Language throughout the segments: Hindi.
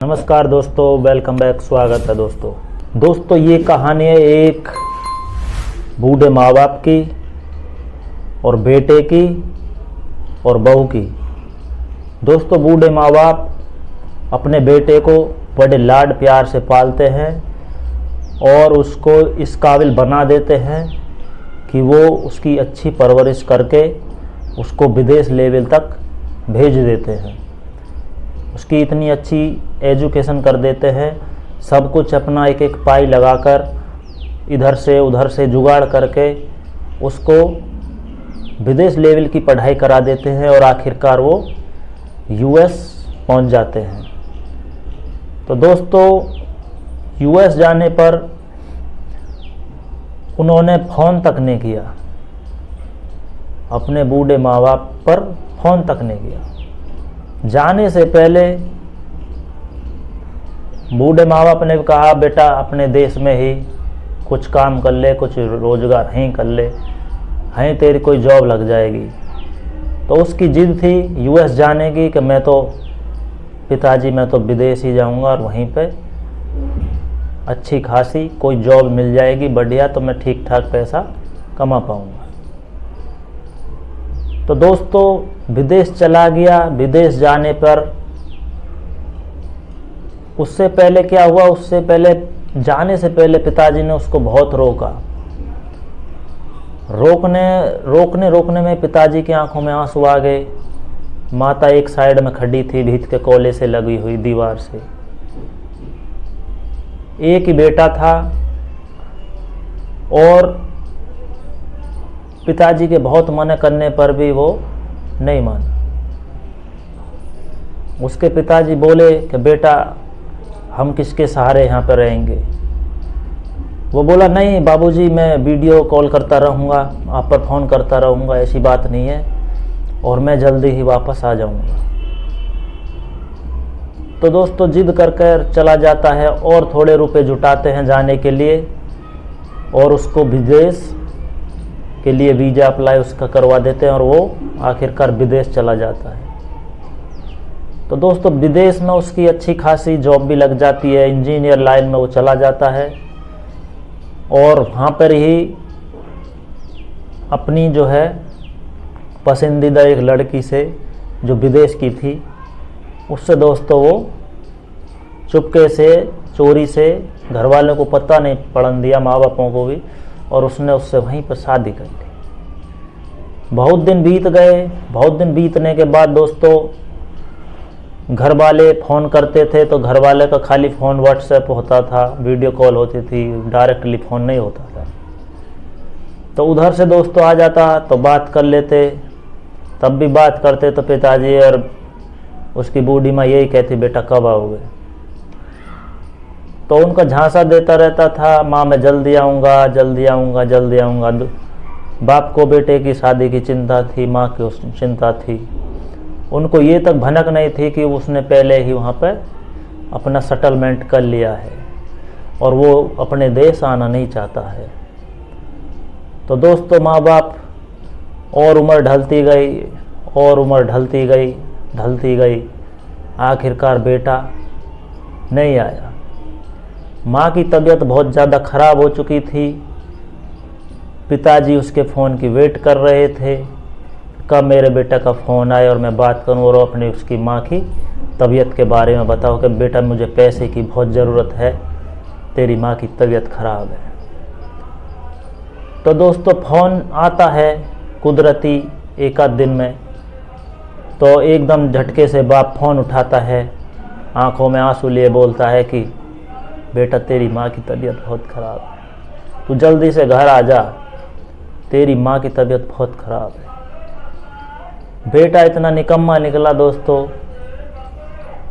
नमस्कार दोस्तों, वेलकम बैक। स्वागत है दोस्तों ये कहानी है एक बूढ़े माँ बाप की और बेटे की और बहू की। दोस्तों बूढ़े माँ बाप अपने बेटे को बड़े लाड प्यार से पालते हैं और उसको इस काबिल बना देते हैं कि वो उसकी अच्छी परवरिश करके उसको विदेश लेवल तक भेज देते हैं। उसकी इतनी अच्छी एजुकेशन कर देते हैं, सब कुछ अपना एक एक पाई लगाकर इधर से उधर से जुगाड़ करके उसको विदेश लेवल की पढ़ाई करा देते हैं और आखिरकार वो यूएस पहुंच जाते हैं। तो दोस्तों यूएस जाने पर उन्होंने फ़ोन तक नहीं किया, अपने बूढ़े माँ बाप पर फ़ोन तक नहीं किया। जाने से पहले बूढ़े माँ बाप ने कहा, बेटा अपने देश में ही कुछ काम कर ले, कुछ रोजगार ही कर ले, हैं तेरी कोई जॉब लग जाएगी। तो उसकी जिद थी यूएस जाने की कि मैं तो पिताजी मैं तो विदेश ही जाऊंगा और वहीं पे अच्छी खासी कोई जॉब मिल जाएगी बढ़िया, तो मैं ठीक ठाक पैसा कमा पाऊंगा। तो दोस्तों विदेश चला गया। विदेश जाने पर उससे पहले क्या हुआ, उससे पहले जाने से पहले पिताजी ने उसको बहुत रोका। रोकने में पिताजी की आंखों में आंसू आ गए। माता एक साइड में खड़ी थी, भीत के कोले से लगी हुई दीवार से। एक ही बेटा था और पिताजी के बहुत मना करने पर भी वो नहीं माना। उसके पिताजी बोले कि बेटा हम किसके सहारे यहाँ पर रहेंगे। वो बोला नहीं बाबूजी, मैं वीडियो कॉल करता रहूँगा, आप पर फ़ोन करता रहूँगा, ऐसी बात नहीं है और मैं जल्दी ही वापस आ जाऊँगा। तो दोस्तों जिद कर कर चला जाता है और थोड़े रुपए जुटाते हैं जाने के लिए और उसको विदेश के लिए वीज़ा अप्लाई उसका करवा देते हैं और वो आखिरकार विदेश चला जाता है। तो दोस्तों विदेश में उसकी अच्छी खासी जॉब भी लग जाती है, इंजीनियर लाइन में वो चला जाता है और वहाँ पर ही अपनी जो है पसंदीदा एक लड़की से जो विदेश की थी उससे दोस्तों वो चुपके से चोरी से, घर वालों को पता नहीं पड़न दिया, माँ बापों को भी, और उसने उससे वहीं पर शादी कर ली। बहुत दिन बीत गए। बहुत दिन बीतने के बाद दोस्तों घर वाले फ़ोन करते थे तो घर वाले का खाली फ़ोन व्हाट्सएप होता था, वीडियो कॉल होती थी, डायरेक्टली फ़ोन नहीं होता था। तो उधर से दोस्तों आ जाता तो बात कर लेते, तब भी बात करते तो पिताजी और उसकी बूढ़ी माँ यही कहती बेटा कब आओगे। तो उनका झांसा देता रहता था, माँ मैं जल्दी आऊँगा जल्दी आऊँगा जल्दी आऊँगा। बाप को बेटे की शादी की चिंता थी, माँ की चिंता थी। उनको ये तक भनक नहीं थी कि उसने पहले ही वहाँ पर अपना सेटलमेंट कर लिया है और वो अपने देश आना नहीं चाहता है। तो दोस्तों माँ बाप और उम्र ढलती गई और उम्र ढलती गई, आखिरकार बेटा नहीं आया। माँ की तबीयत बहुत ज़्यादा ख़राब हो चुकी थी। पिताजी उसके फ़ोन की वेट कर रहे थे, कब मेरे बेटा का फ़ोन आए और मैं बात करूं और अपनी उसकी माँ की तबीयत के बारे में बताओ कि बेटा मुझे पैसे की बहुत ज़रूरत है, तेरी माँ की तबीयत ख़राब है। तो दोस्तों फ़ोन आता है कुदरती एक आध दिन में, तो एकदम झटके से बाप फ़ोन उठाता है, आंखों में आंसू लिए बोलता है कि बेटा तेरी माँ की तबीयत बहुत ख़राब है, तू जल्दी से घर आ जा, तेरी माँ की तबीयत बहुत ख़राब है। बेटा इतना निकम्मा निकला दोस्तों,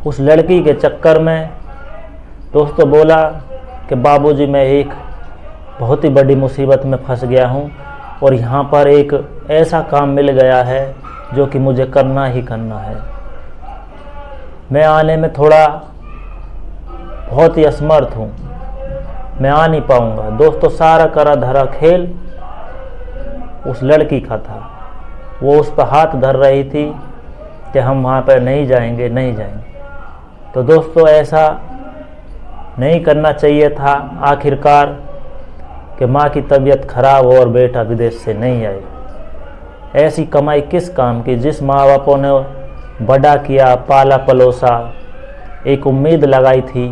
उस लड़की के चक्कर में दोस्तों बोला कि बाबूजी मैं एक बहुत ही बड़ी मुसीबत में फंस गया हूँ और यहाँ पर एक ऐसा काम मिल गया है जो कि मुझे करना ही करना है। मैं आने में थोड़ा बहुत ही असमर्थ हूँ, मैं आ नहीं पाऊँगा। दोस्तों सारा करा धरा खेल उस लड़की का था। वो उस पर हाथ धर रही थी कि हम वहाँ पर नहीं जाएंगे। तो दोस्तों ऐसा नहीं करना चाहिए था। आखिरकार कि माँ की तबीयत खराब हो और बेटा विदेश से नहीं आए। ऐसी कमाई किस काम की, जिस माँ बापों ने बड़ा किया, पाला पलोसा, एक उम्मीद लगाई थी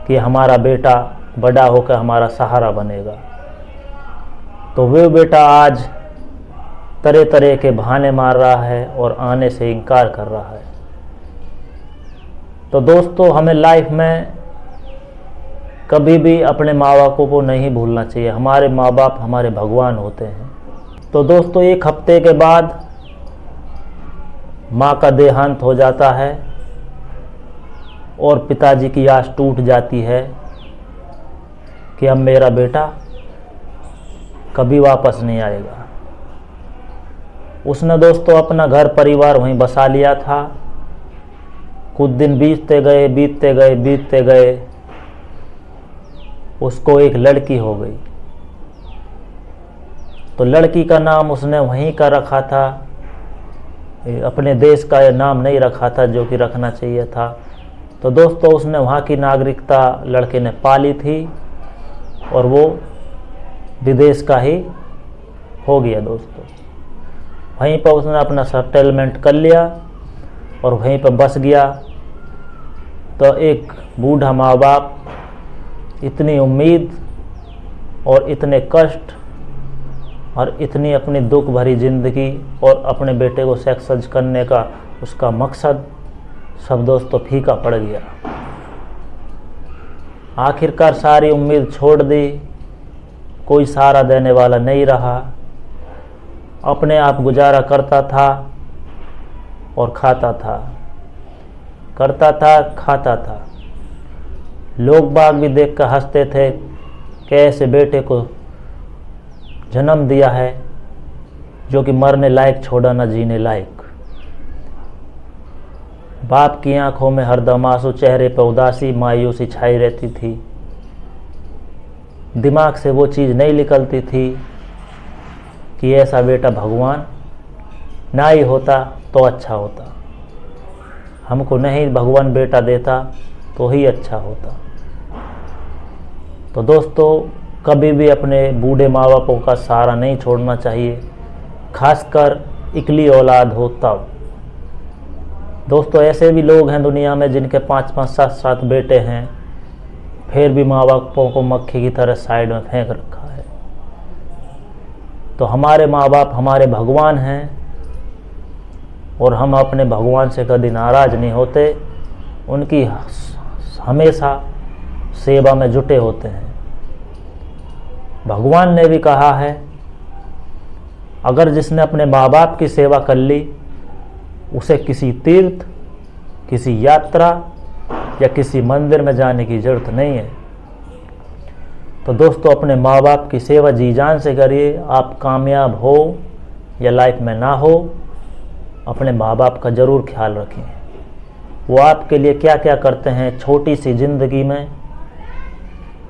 कि हमारा बेटा बड़ा होकर हमारा सहारा बनेगा, तो वे बेटा आज तरह तरह के बहाने मार रहा है और आने से इनकार कर रहा है। तो दोस्तों हमें लाइफ में कभी भी अपने माँ बापों को नहीं भूलना चाहिए। हमारे माँ बाप हमारे भगवान होते हैं। तो दोस्तों एक हफ्ते के बाद माँ का देहांत हो जाता है और पिताजी की आस टूट जाती है कि अब मेरा बेटा कभी वापस नहीं आएगा। उसने दोस्तों अपना घर परिवार वहीं बसा लिया था। कुछ दिन बीतते गए उसको एक लड़की हो गई। तो लड़की का नाम उसने वहीं का रखा था, अपने देश का नाम नहीं रखा था जो कि रखना चाहिए था। तो दोस्तों उसने वहाँ की नागरिकता लड़के ने पा ली थी और वो विदेश का ही हो गया। दोस्तों वहीं पर उसने अपना सेटलमेंट कर लिया और वहीं पर बस गया। तो एक बूढ़ा माँ बाप इतनी उम्मीद और इतने कष्ट और इतनी अपनी दुख भरी ज़िंदगी और अपने बेटे को सक्सेस करने का उसका मकसद सब दोस्तों फीका पड़ गया। आखिरकार सारी उम्मीद छोड़ दी, कोई सहारा देने वाला नहीं रहा। अपने आप गुजारा करता था और खाता था, करता था खाता था। लोग बाग भी देख कर हंसते थे कि ऐसे बेटे को जन्म दिया है जो कि मरने लायक छोड़ा न जीने लायक। बाप की आंखों में हरदम आंसू, चेहरे पर उदासी मायूसी छाई रहती थी। दिमाग से वो चीज़ नहीं निकलती थी कि ऐसा बेटा भगवान ना ही होता तो अच्छा होता, हमको नहीं भगवान बेटा देता तो ही अच्छा होता। तो दोस्तों कभी भी अपने बूढ़े माँ बापों का सहारा नहीं छोड़ना चाहिए, खासकर इकली औलाद हो तब। दोस्तों ऐसे भी लोग हैं दुनिया में जिनके 5-5, 7-7 बेटे हैं, फिर भी माँ बापों को मक्खी की तरह साइड में फेंक रखा है। तो हमारे माँ बाप हमारे भगवान हैं और हम अपने भगवान से कभी नाराज़ नहीं होते, उनकी हमेशा सेवा में जुटे होते हैं। भगवान ने भी कहा है, अगर जिसने अपने माँ बाप की सेवा कर ली उसे किसी तीर्थ, किसी यात्रा या किसी मंदिर में जाने की ज़रूरत नहीं है। तो दोस्तों अपने माँ बाप की सेवा जी जान से करिए। आप कामयाब हो या लाइफ में ना हो, अपने माँ बाप का ज़रूर ख्याल रखें। वो आपके लिए क्या क्या करते हैं छोटी सी ज़िंदगी में।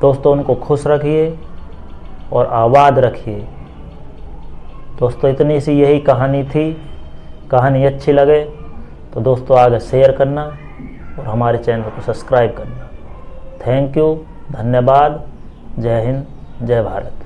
दोस्तों उनको खुश रखिए और आबाद रखिए। दोस्तों इतनी सी यही कहानी थी। कहानी अच्छी लगे तो दोस्तों आगे शेयर करना और हमारे चैनल को सब्सक्राइब करना। थैंक यू, धन्यवाद। जय हिंद, जय भारत।